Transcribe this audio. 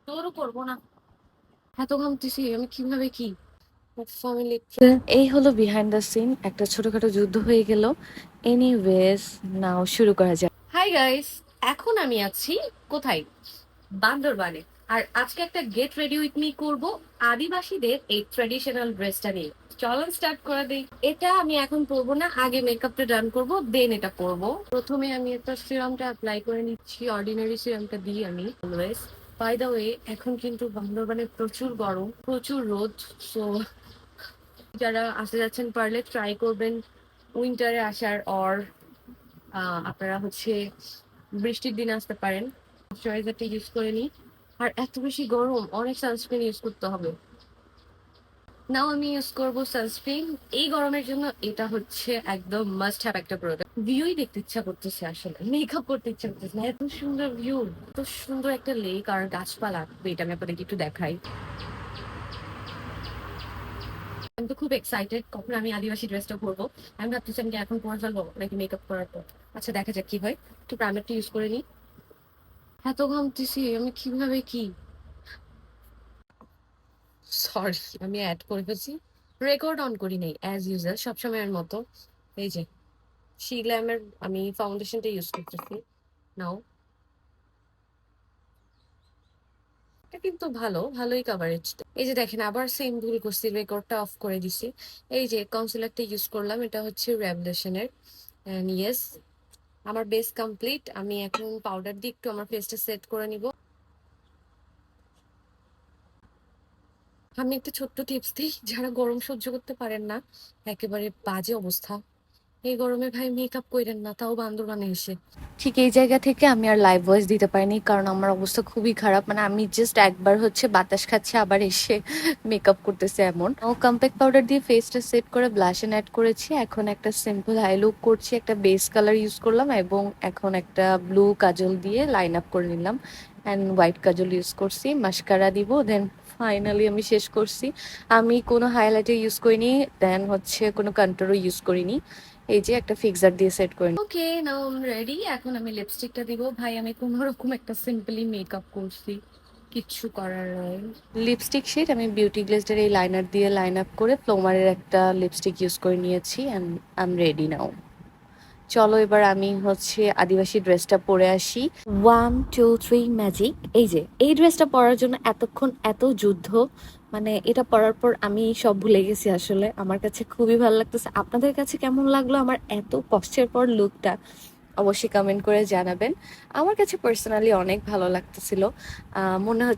তোরও করবো না, এত ঘামতেছি আমি কিভাবে কি ফ্যামিলি। এই হলো বিহাইন্ড দ্য সিন, একটা ছোটখাটো যুদ্ধ হয়ে গেল। এনিওয়েজ, নাও শুরু করা যাক। হাই গাইস, এখন আমি আছি কোথায়? বান্দরবানে। আর আজকে একটা গেট রেডি উইথ মি করব আদিবাসীদের এই ট্রেডিশনাল ড্রেসটা নিয়ে। চলন স্টার্ট করে দেই। এটা আমি এখন পরবো না, আগে মেকআপটা ডান করব, দেন এটা পরবো। প্রথমে আমি একটা সিরামটা অ্যাপ্লাই করে নিচ্ছি, অর্ডিনারি সিরামটা দিই আমি অলওয়েজ। বাই দ্য ওয়ে, এখন কিন্তু বান্দরবানে প্রচুর গরম, প্রচুর রোদ। সো যারা আসতে যাচ্ছেন পারলে ট্রাই করবেন উইন্টারে আসার, অর আপনারা হচ্ছে বৃষ্টির দিনে আসতে পারেন। ময়শ্চারাইজারটা ইউজ করে নিই। আর এত বেশি গরম, অনেক সানস্ক্রিন ইউজ করতে হবে। নাও আমি ইউজ করবো সানস্ক্রিন। এই গরমের জন্য এটা হচ্ছে একদম মাস্ট হ্যাভ একটা প্রোডাক্ট। ভিউই দেখতে ইচ্ছা করতেছে, আসলে মেকআপ করতে ইচ্ছা করতেছে না, এত সুন্দর ভিউ, এত সুন্দর একটা লেক আর গাছপালা। এটা আমি আপনাদেরকে একটু দেখাই। আমি তো খুব এক্সাইটেড কখন আমি আদিবাসী ড্রেসটা পরবো। আমি ভাবতেছি আমি কি এখন পরে ফেলবো নাকি মেকআপ করার পর। আচ্ছা দেখা যাক কি হয়। একটু প্রাইমারটা ইউজ করে নিই। এত ঘামতেছি আমি কিভাবে কি। সরি, আমি অ্যাড করে ফেলছি। রেকর্ড অন করি নাই অ্যাজ ইউজুয়াল সবসময়ের মতো। এই যে শি গ্ল্যামের আমি ফাউন্ডেশনটা ইউজ করতেছি। নাও, এটা কিন্তু ভালোই কাভারেজ। এই যে দেখেন, আবার সেম ভুল করছি, রেকর্ডটা অফ করে দিছি। এই যে কনসিলারটা ইউজ করলাম, এটা হচ্ছে রেভলিউশনের। এন্ড ইয়েস, আমার বেস কমপ্লিট। আমি এখন পাউডার দিয়ে একটু আমার ফেসটা সেট করে নিব। আমি একটা ছোট্ট টিপস দিই, যারা গরম সহ্য করতে পারেন না, একেবারে বাজে অবস্থা, এই গরমে ভাই মেকআপ কইরেন না, তাও বান্দরবানে এসে। ঠিক এই জায়গা থেকে আমি আর লাইভ ভয়েস দিতে পারিনি, কারণ আমার অবস্থা খুবই খারাপ। মানে আমি জাস্ট একবার হচ্ছে বাতাস খাচ্ছি, আবার এসে মেকআপ করতেছে এমন। ও কম্প্যাক্ট পাউডার দিয়ে ফেসটা সেট করে ব্লাশ অ্যাড করেছি। এখন একটা সিম্পল হাই লুক করছি, একটা বেস কালার ইউজ করলাম এবং এখন একটা ব্লু কাজল দিয়ে লাইন আপ করে নিলাম। অ্যান্ড হোয়াইট কাজল ইউজ করছি, মাস্কারা দিব, দেন ফাইনালি আমি শেষ করছি। আমি কোনো হাইলাইটার ইউজ করিনি, দেন হচ্ছে কোনো কন্ট্রোলও ইউজ করিনি। এই যে একটা ফিক্সার দিয়ে সেট করে। ওকে, নাও আই এম রেডি। এখন আমি লিপস্টিকটা দিব। ভাই আমি কোনো রকম একটা সিম্পলি মেকআপ করছি, কিচ্ছু করার নাই। লিপস্টিক শেড আমি বিউটি গ্লেজের এই লাইনার দিয়ে লাইন আপ করে ফ্লোমারের একটা লিপস্টিক ইউজ করে নিয়েছি অ্যান্ড আই এম রেডি নাও। চলো এবার আমি হচ্ছে আদিবাসী ড্রেসটা পরে আসি। 1 2 3 ম্যাজিক। এই যে এই ড্রেসটা পরার জন্য এতক্ষণ এত যুদ্ধ, মানে এটা পরার পর আমি সব ভুলে গেছি। আসলে আমার কাছে খুবই ভালো লাগতেছে। আপনাদের কাছে কেমন লাগলো আমার এত কষ্টের পর লুকটা? অবশ্যই কমেন্ট করে জানাবেন। আমার কাছে পার্সোনালি অনেক ভালো লাগতেছিল। মনে হচ্ছে